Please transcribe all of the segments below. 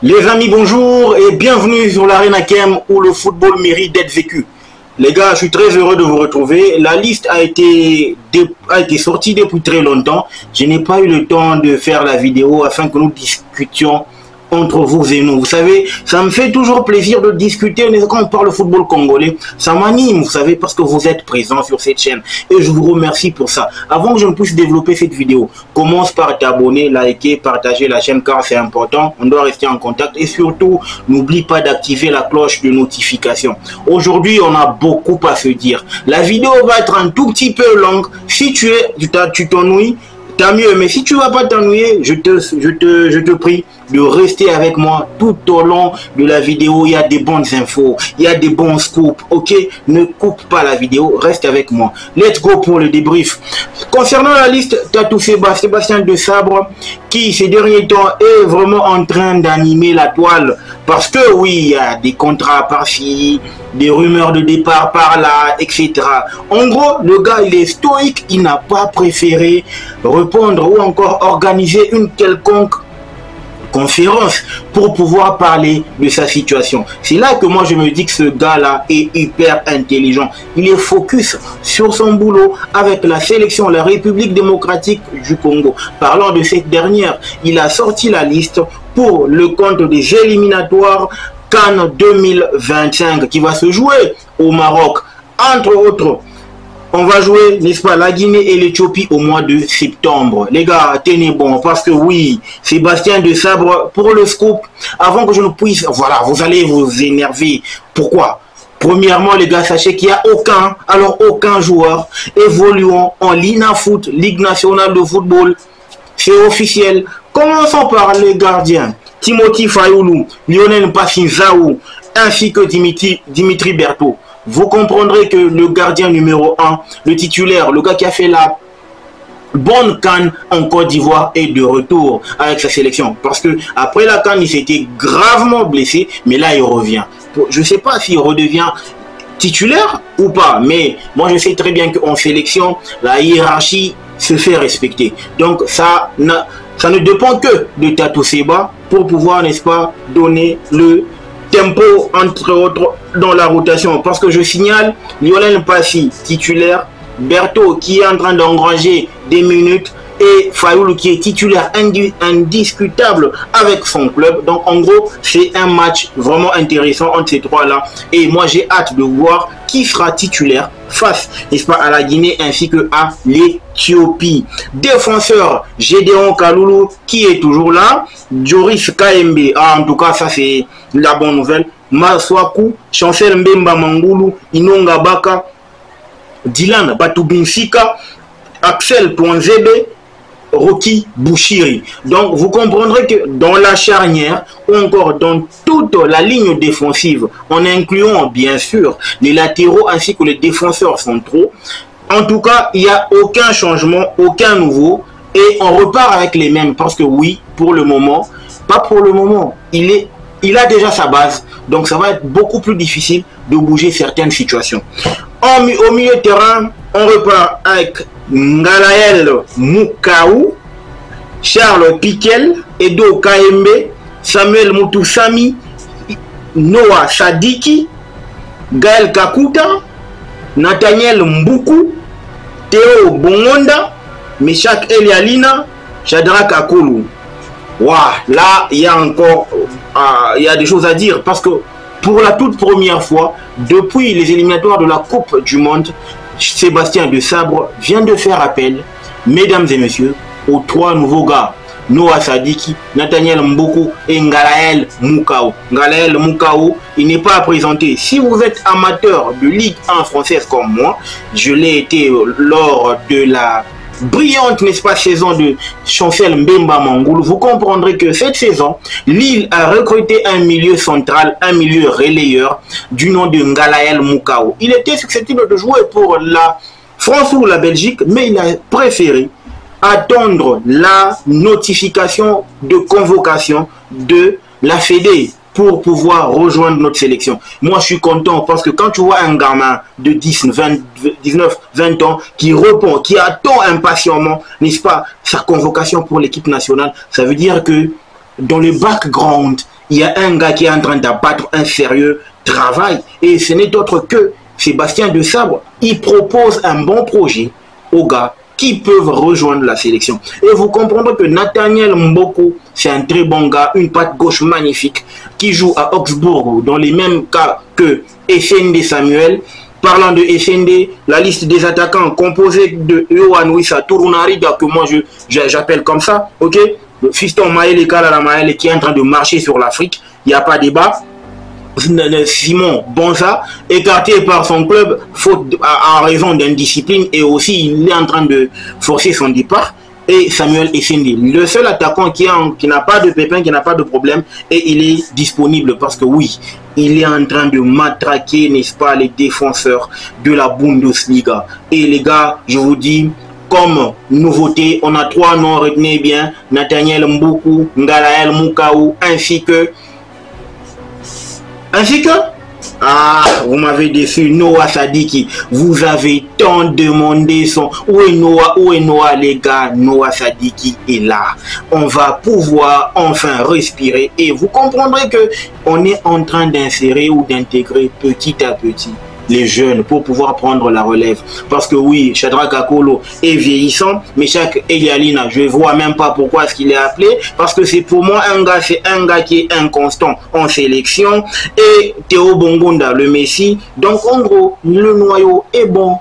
Les amis, bonjour et bienvenue sur l'Arena Kem où le football mérite d'être vécu. Les gars, je suis très heureux de vous retrouver. La liste a été sortie depuis très longtemps. Je n'ai pas eu le temps de faire la vidéo afin que nous discutions entre vous et nous. Vous savez, ça me fait toujours plaisir de discuter quand on parle football congolais. Ça m'anime, vous savez, parce que vous êtes présents sur cette chaîne. Et je vous remercie pour ça. Avant que je ne puisse développer cette vidéo, commence par t'abonner, liker, partager la chaîne car c'est important. On doit rester en contact. Et surtout, n'oublie pas d'activer la cloche de notification. Aujourd'hui, on a beaucoup à se dire. La vidéo va être un tout petit peu longue. Si tu t'ennuies, tant mieux, mais si tu ne vas pas t'ennuyer, je te prie de rester avec moi tout au long de la vidéo. Il y a des bonnes infos, il y a des bons scoops, ok? Ne coupe pas la vidéo, reste avec moi. Let's go pour le débrief. Concernant la liste, Tatou Sébastien de Sabre, qui ces derniers temps est vraiment en train d'animer la toile. Parce que oui, il y a des contrats par-ci, des rumeurs de départ par-là, etc. En gros, le gars, il est stoïque, il n'a pas préféré répondre ou encore organiser une quelconque conférence pour pouvoir parler de sa situation. C'est là que moi je me dis que ce gars-là est hyper intelligent. Il est focus sur son boulot avec la sélection, la République démocratique du Congo. Parlant de cette dernière, il a sorti la liste pour le compte des éliminatoires CAN 2025 qui va se jouer au Maroc. Entre autres, on va jouer, n'est-ce pas, la Guinée et l'Éthiopie au mois de septembre. Les gars, tenez bon, parce que oui, Sébastien de Sabre, pour le scoop, avant que je ne puisse, voilà, vous allez vous énerver. Pourquoi? Premièrement, les gars, sachez qu'il n'y a aucun joueur évoluant en LINAFoot, Ligue nationale de football. C'est officiel. Commençons par les gardiens. Timothy Fayoulou, Lionel Passinzaou, ainsi que Dimitri Berthaud. Vous comprendrez que le gardien numéro 1, le titulaire, le gars qui a fait la bonne CAN en Côte d'Ivoire est de retour avec sa sélection. Parce que après la CAN, il s'était gravement blessé, mais là il revient. Je ne sais pas s'il redevient titulaire ou pas, mais moi je sais très bien qu'en sélection, la hiérarchie se fait respecter. Donc ça ne dépend que de Tatou Seba pour pouvoir, n'est-ce pas, donner le tempo, entre autres, dans la rotation. Parce que je signale Lionel Passy, titulaire, Berthaud qui est en train d'engranger des minutes et Fayoulou qui est titulaire indiscutable avec son club. Donc en gros, c'est un match vraiment intéressant entre ces trois-là. Et moi, j'ai hâte de voir qui sera titulaire face, n'est-ce pas, à la Guinée ainsi que à l'Éthiopie. Défenseur, Gédéon Kaloulou qui est toujours là. Joris KMB, en tout cas, ça c'est la bonne nouvelle. Maswaku, Chancel Mbemba Mangoulou, Inonga Baka, Dylan Batubinsika, Axel Touanzebe, Rocky Bouchiri. Donc vous comprendrez que dans la charnière ou encore dans toute la ligne défensive, en incluant bien sûr les latéraux ainsi que les défenseurs centraux, en tout cas il n'y a aucun changement, aucun nouveau et on repart avec les mêmes parce que oui, pour le moment, pas pour le moment, il a déjà sa base, donc ça va être beaucoup plus difficile de bouger certaines situations. Au milieu de terrain, on repart avec Ngalael Mukaou, Charles Piquel, Edo KMB, Samuel Mutusami, Noah Sadiki, Gaël Kakuta, Nathaniel Mboukou, Théo Bongonda, Meshak Elialina, Shadrach Akoulou. Wow, là, il y a encore il y a des choses à dire parce que pour la toute première fois, depuis les éliminatoires de la Coupe du Monde, Sébastien de Sabre vient de faire appel, mesdames et messieurs, aux trois nouveaux gars. Noah Sadiki, Nathaniel Mboukou et Ngalael Mukaou. Ngalael Mukaou, il n'est pas à présenter. Si vous êtes amateur de Ligue 1 française comme moi, je l'ai été lors de la brillante, n'est-ce pas, saison de Chancel Mbemba Mangoulou, vous comprendrez que cette saison, Lille a recruté un milieu central, un milieu relayeur du nom de Ngalael Mukaou. Il était susceptible de jouer pour la France ou la Belgique, mais il a préféré attendre la notification de convocation de la Fédé pour pouvoir rejoindre notre sélection. Moi, je suis content parce que quand tu vois un gamin de 19, 20 ans qui répond, qui attend impatiemment, n'est-ce pas, sa convocation pour l'équipe nationale, ça veut dire que dans le background, il y a un gars qui est en train d'abattre un sérieux travail. Et ce n'est autre que Sébastien Desabre. Il propose un bon projet aux gars qui peuvent rejoindre la sélection. Et vous comprendrez que Nathaniel Mboko, c'est un très bon gars, une patte gauche magnifique, qui joue à Augsbourg, dans les mêmes cas que Essende Samuel. Parlant de Essende, la liste des attaquants composée de Yohan Wissa Turunariga, que moi j'appelle comme ça, ok? Le fiston Maël Kalala Maël qui est en train de marcher sur l'Afrique, il n'y a pas de débat. Simon Bonza, écarté par son club faute en raison d'indiscipline, et aussi il est en train de forcer son départ. Et Samuel Essende, le seul attaquant qui n'a pas de pépin, qui n'a pas de problème, et il est disponible parce que oui, il est en train de matraquer, n'est-ce pas, les défenseurs de la Bundesliga. Et les gars, je vous dis, comme nouveauté, on a 3 noms, retenez bien: Nathaniel Mboko, Ngalael Mukaou, ainsi que ah, vous m'avez déçu, Noah Sadiki. Vous avez tant demandé son... Où est Noah les gars? Noah Sadiki est là. On va pouvoir enfin respirer et vous comprendrez que on est en train d'insérer ou d'intégrer petit à petit les jeunes pour pouvoir prendre la relève. Parce que oui, Shadrack Akolo est vieillissant, mais chaque Elialina, je ne vois même pas pourquoi est-ce qu'il est appelé, parce que c'est pour moi c'est un gars qui est inconstant en sélection, et Théo Bongonda, le Messi. Donc en gros, le noyau est bon,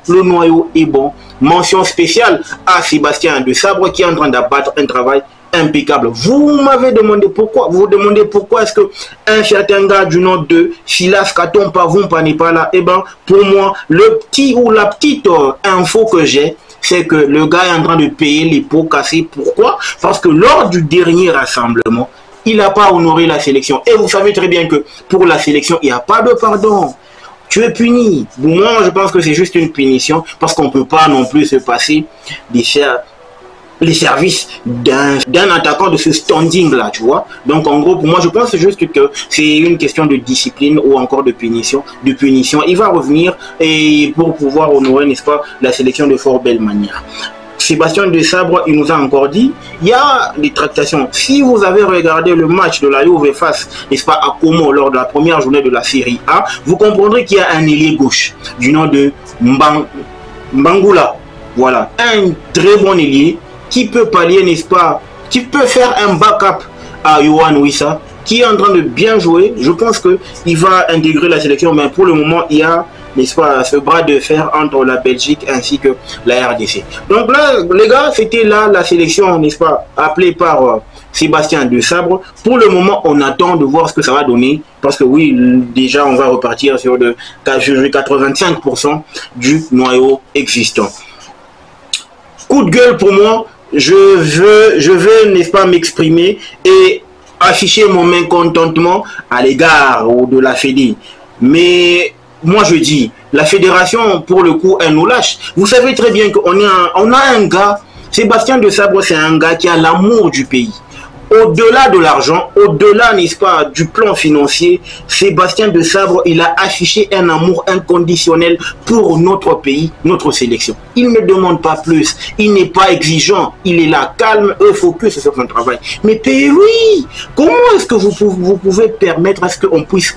Mention spéciale à Sébastien Desabre qui est en train d'abattre un travail impeccable. Vous m'avez demandé pourquoi. Vous vous demandez pourquoi est-ce que un certain gars du nom de Silas Katon Pavumpa n'est pas là. Eh ben, pour moi, le petit ou la petite info que j'ai, c'est que le gars est en train de payer les pots cassés. Pourquoi? Parce que lors du dernier rassemblement, il n'a pas honoré la sélection. Et vous savez très bien que pour la sélection, il n'y a pas de pardon. Tu es puni. Moi, je pense que c'est juste une punition parce qu'on ne peut pas non plus se passer les services d'un attaquant de ce standing là, tu vois. Donc en gros, pour moi, je pense juste que c'est une question de discipline ou encore de punition. Il va revenir et pour pouvoir honorer, n'est-ce pas, la sélection de fort belle manière. Sébastien Desabre, il nous a encore dit, il y a des tractations. Si vous avez regardé le match de la Juve face, n'est-ce pas, à Como lors de la première journée de la Série A, vous comprendrez qu'il y a un ailier gauche du nom de Mbangula. Voilà, un très bon ailier qui peut pallier, n'est-ce pas, qui peut faire un backup à Yohan Wissa, qui est en train de bien jouer. Je pense qu'il va intégrer la sélection, mais pour le moment, il y a, n'est-ce pas, ce bras de fer entre la Belgique ainsi que la RDC. Donc là, les gars, c'était là la sélection, n'est-ce pas, appelée par Sébastien Desabre. Pour le moment, on attend de voir ce que ça va donner, parce que oui, déjà, on va repartir sur de 85% du noyau existant. Coup de gueule pour moi. Je veux, n'est-ce pas, m'exprimer et afficher mon mécontentement à l'égard de la Fédé. Mais moi je dis, la fédération pour le coup elle nous lâche. Vous savez très bien qu'on a un gars, Sébastien Desabre, c'est un gars qui a l'amour du pays. Au-delà de l'argent, au-delà, n'est-ce pas, du plan financier, Sébastien Desabre, il a affiché un amour inconditionnel pour notre pays, notre sélection. Il ne demande pas plus, il n'est pas exigeant, il est là, calme et focus sur son travail. Mais payez-lui! Comment est-ce que vous pouvez permettre à ce qu'on puisse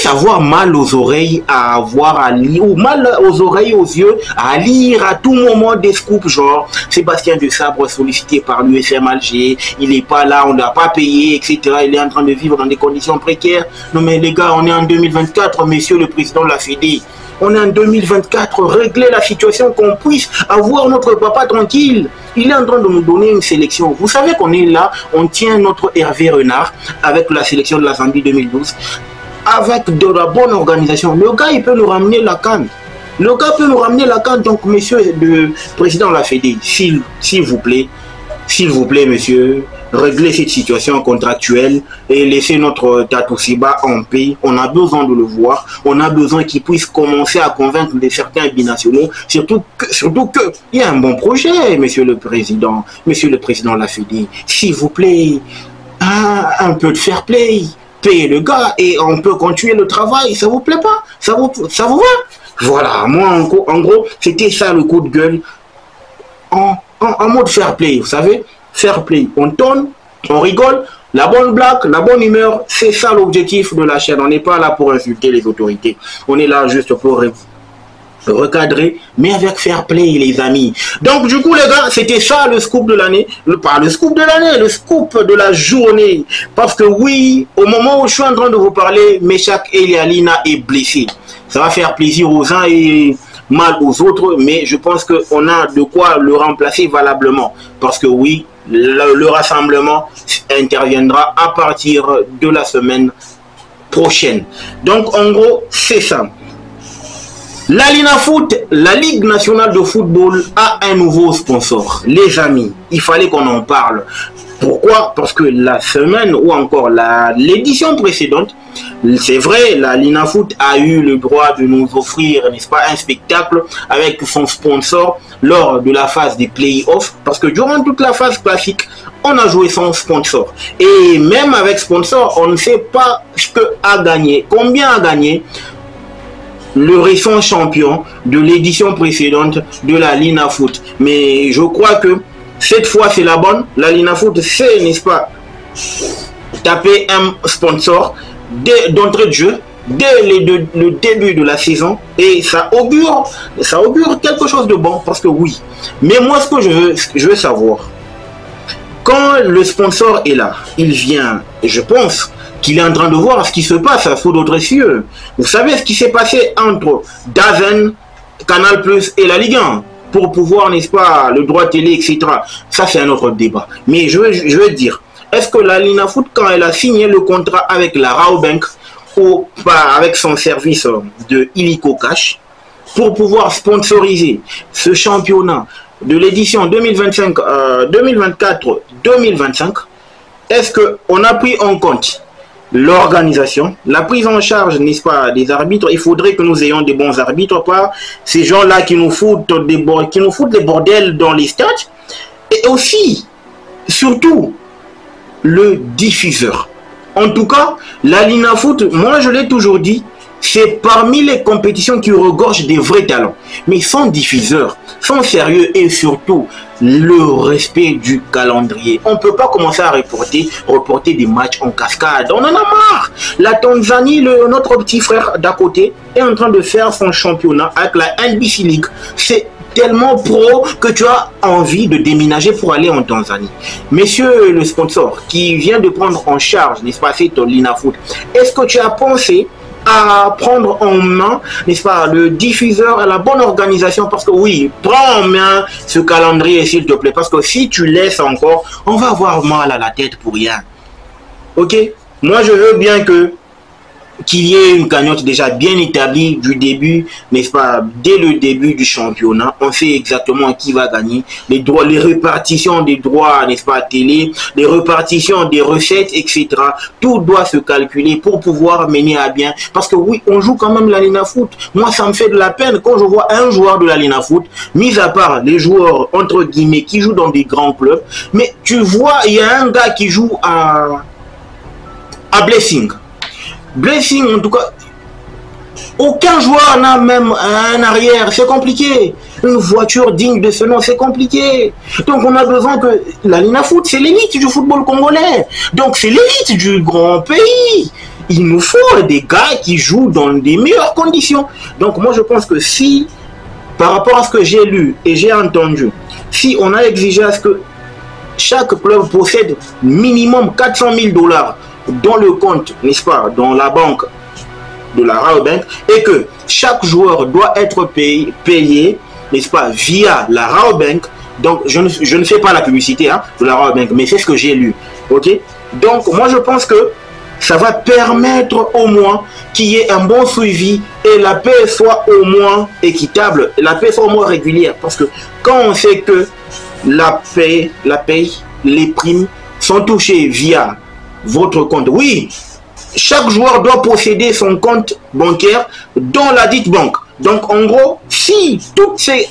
avoir mal aux oreilles à avoir à lire, ou mal aux oreilles, aux yeux, à lire à tout moment des scoops genre Sébastien Desabre sollicité par l'USM Alger, il n'est pas là, on n'a pas payé, etc. Il est en train de vivre dans des conditions précaires. Non mais les gars, on est en 2024, monsieur le président de la Fédé. On est en 2024, régler la situation, qu'on puisse avoir notre papa tranquille. Il est en train de nous donner une sélection. Vous savez qu'on est là, on tient notre Hervé Renard avec la sélection de la Zambie 2012. Avec de la bonne organisation, le gars il peut nous ramener la CAN. Le gars peut nous ramener la CAN. Donc monsieur le président de la Fédé, s'il vous plaît, monsieur, réglez cette situation contractuelle et laissez notre Tatousiba en paix. On a besoin de le voir. On a besoin qu'il puisse commencer à convaincre certains binationaux. Surtout que il y a un bon projet, monsieur le président de la Fédé. S'il vous plaît, un peu de fair play. Payer le gars et on peut continuer le travail. Ça vous plaît pas? Ça vous va? Voilà, moi en gros, c'était ça le coup de gueule en mode fair play, vous savez, fair play. On tourne, on rigole, La bonne blague, la bonne humeur, c'est ça l'objectif de la chaîne. On n'est pas là pour insulter les autorités. On est là juste pour recadrer, mais avec fair play, les amis. Donc, du coup, les gars, c'était ça le scoop de l'année. Pas le scoop de l'année, le scoop de la journée. Parce que oui, au moment où je suis en train de vous parler, Meshak Elialina est blessé. Ça va faire plaisir aux uns et mal aux autres, mais je pense qu'on a de quoi le remplacer valablement. Parce que oui, le rassemblement interviendra à partir de la semaine prochaine. Donc en gros, c'est ça. La Linafoot, la Ligue nationale de football, a un nouveau sponsor. Les amis, il fallait qu'on en parle. Pourquoi? Parce que la semaine ou encore l'édition précédente, c'est vrai, la Linafoot a eu le droit de nous offrir, n'est-ce pas, un spectacle avec son sponsor lors de la phase des playoffs. Parce que durant toute la phase classique, on a joué sans sponsor. Et même avec sponsor, on ne sait pas ce que a gagné, combien a gagné le récent champion de l'édition précédente de la Linafoot. Mais je crois que cette fois c'est la bonne. La Linafoot c'est, n'est-ce pas, taper un sponsor d'entrée de jeu dès le début de la saison, et ça augure quelque chose de bon. Parce que oui, mais moi ce que je veux savoir, quand le sponsor est là, il vient, et je pense qu'il est en train de voir ce qui se passe à sous d'autres cieux. Vous savez ce qui s'est passé entre DAZN, Canal+, et la Ligue 1 pour pouvoir, n'est-ce pas, le droit télé, etc. Ça, c'est un autre débat. Mais je veux dire, est-ce que la Linafoot, quand elle a signé le contrat avec la Rabobank, ou pas avec son service de illico cash, pour pouvoir sponsoriser ce championnat de l'édition 2024-2025, est-ce qu'on a pris en compte l'organisation, la prise en charge, n'est-ce pas, des arbitres? Il faudrait que nous ayons des bons arbitres, pas ces gens-là qui nous foutent des bordels dans les stades. Et aussi, surtout, le diffuseur. En tout cas, la Linafoot, moi je l'ai toujours dit, c'est parmi les compétitions qui regorgent des vrais talents. Mais sans diffuseur, sans sérieux et surtout le respect du calendrier. On ne peut pas commencer à reporter des matchs en cascade. On en a marre. La Tanzanie, notre petit frère d'à côté, est en train de faire son championnat avec la NBC League. C'est tellement pro que tu as envie de déménager pour aller en Tanzanie. Monsieur le sponsor qui vient de prendre en charge, n'est-ce pas, cette Linafoot, est-ce que tu as pensé à prendre en main, n'est-ce pas, le diffuseur et la bonne organisation? Parce que oui, prends en main ce calendrier s'il te plaît, parce que si tu laisses encore, on va avoir mal à la tête pour rien. Ok? Moi je veux bien qu'il y ait une cagnotte déjà bien établie du début, n'est-ce pas, dès le début du championnat. On sait exactement qui va gagner, les droits, les répartitions des droits, n'est-ce pas, télé, les répartitions des recettes, etc. Tout doit se calculer pour pouvoir mener à bien. Parce que oui, on joue quand même la Linafoot. Moi, ça me fait de la peine quand je vois un joueur de la Linafoot, mis à part les joueurs, entre guillemets, qui jouent dans des grands clubs. Mais tu vois, il y a un gars qui joue à Blessing. Blessing, en tout cas, aucun joueur n'a même un arrière, c'est compliqué. Une voiture digne de ce nom, c'est compliqué. Donc on a besoin que la Linafoot, c'est l'élite du football congolais. Donc c'est l'élite du grand pays. Il nous faut des gars qui jouent dans des meilleures conditions. Donc moi je pense que si, par rapport à ce que j'ai lu et j'ai entendu, si on a exigé à ce que chaque club possède minimum 400 000 $ dans le compte, n'est-ce pas, dans la banque de la Rabobank, et que chaque joueur doit être payé, n'est-ce pas, via la Rabobank. Donc je ne fais pas la publicité de la Rabobank, mais c'est ce que j'ai lu. Ok, donc moi je pense que ça va permettre au moins qu'il y ait un bon suivi et la paie soit au moins équitable, la paie soit au moins régulière, parce que quand on sait que la paie, les primes sont touchées via votre compte. Oui, chaque joueur doit posséder son compte bancaire dans la dite banque. Donc en gros, si toutes ces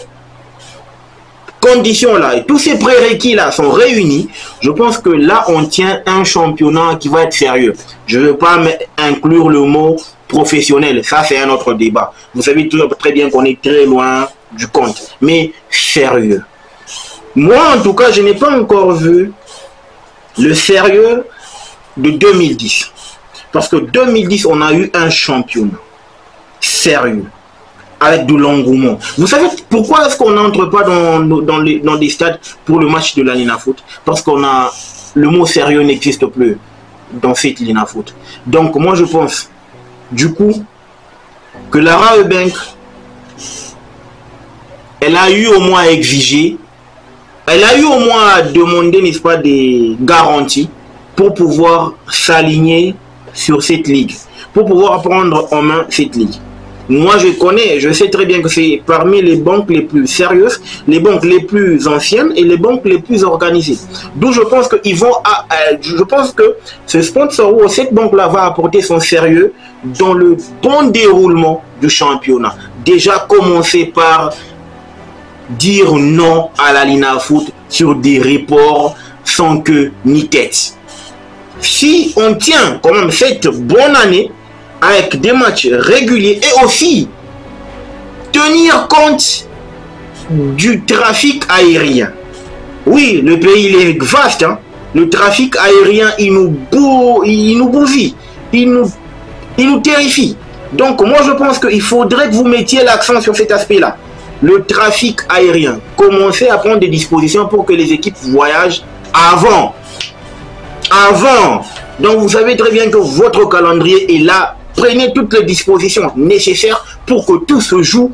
conditions-là et tous ces prérequis-là sont réunis, je pense que là, on tient un championnat qui va être sérieux. Je ne veux pas inclure le mot professionnel. Ça, c'est un autre débat. Vous savez très bien qu'on est très loin du compte. Mais sérieux. Moi, en tout cas, je n'ai pas encore vu le sérieux de 2010. Parce que 2010, on a eu un championnat sérieux, avec de l'engouement. Vous savez pourquoi est-ce qu'on n'entre pas dans des stades pour le match de la Lina Foot? Parce qu'on a... Le mot sérieux n'existe plus dans cette Lina Foot. Donc moi je pense, du coup, que Lara Eubank, elle a eu au moins à exiger, elle a eu au moins à demander, n'est-ce pas, des garanties pour pouvoir s'aligner sur cette ligue, pour pouvoir prendre en main cette ligue. Moi, je sais très bien que c'est parmi les banques les plus sérieuses, les banques les plus anciennes et les banques les plus organisées. D'où je pense qu'ils vont, je pense que ce sponsor ou cette banque-là va apporter son sérieux dans le bon déroulement du championnat. Déjà commencer par dire non à la Lina Foot sur des reports sans queue ni tête. Si on tient quand même cette bonne année, avec des matchs réguliers et aussi tenir compte du trafic aérien. Oui, le pays il est vaste, hein? Le trafic aérien il nous bousille, il nous terrifie. Donc moi je pense qu'il faudrait que vous mettiez l'accent sur cet aspect-là. Le trafic aérien, commencez à prendre des dispositions pour que les équipes voyagent avant. Donc vous savez très bien que votre calendrier est là. Prenez toutes les dispositions nécessaires pour que tout se joue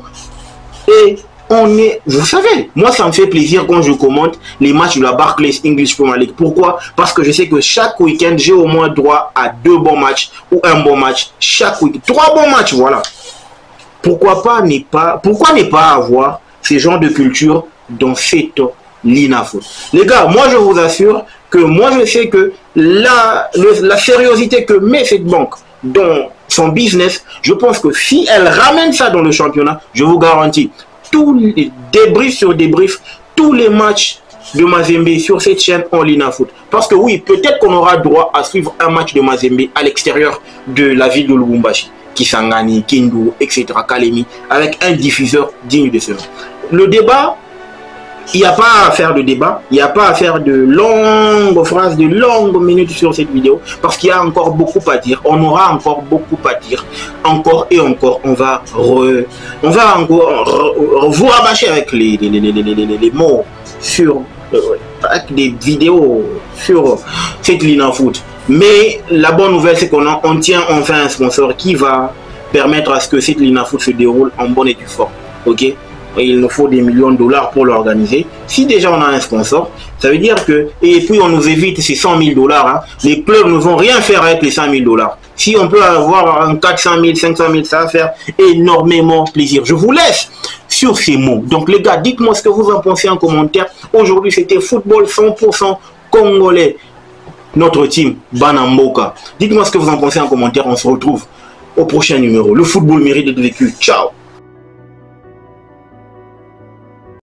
et on est... Vous savez, moi ça me fait plaisir quand je commente les matchs de la Barclays English Premier League. Pourquoi? Parce que je sais que chaque week-end, j'ai au moins droit à 2 bons matchs ou un bon match chaque week-end. 3 bons matchs, voilà. Pourquoi ne pas avoir ce genre de culture dans cette Lina Foot? Les gars, moi je vous assure que moi je sais que la sérieuxité que met cette banque dans son business, je pense que si elle ramène ça dans le championnat, je vous garantis, tous les débriefs sur débriefs, tous les matchs de Mazembe sur cette chaîne en Lina Foot. Parce que oui, peut-être qu'on aura droit à suivre un match de Mazembe à l'extérieur de la ville de Lubumbashi, Kisangani, Kindu, etc., Kalemi, avec un diffuseur digne de ce nom. Le débat, il n'y a pas à faire de débat, il n'y a pas à faire de longues phrases, de longues minutes sur cette vidéo, parce qu'il y a encore beaucoup à dire, on aura encore beaucoup à dire, encore et encore, on va encore vous rabâcher avec les mots sur, avec des vidéos sur cette Lina Foot. Mais la bonne nouvelle, c'est qu'on tient enfin un sponsor qui va permettre à ce que cette Lina Foot se déroule en bonne et due forme, ok? Il nous faut des millions de dollars pour l'organiser. Si déjà on a un sponsor, ça veut dire que, et puis on nous évite ces 100 000 dollars, hein, les clubs ne vont rien faire avec les 100 000 dollars. Si on peut avoir un 400 000, 500 000, ça va faire énormément plaisir. Je vous laisse sur ces mots. Donc les gars, dites-moi ce que vous en pensez en commentaire. Aujourd'hui, c'était football 100% congolais. Notre team, Banamboka. Dites-moi ce que vous en pensez en commentaire. On se retrouve au prochain numéro. Le football mérite d'être vécu. Ciao.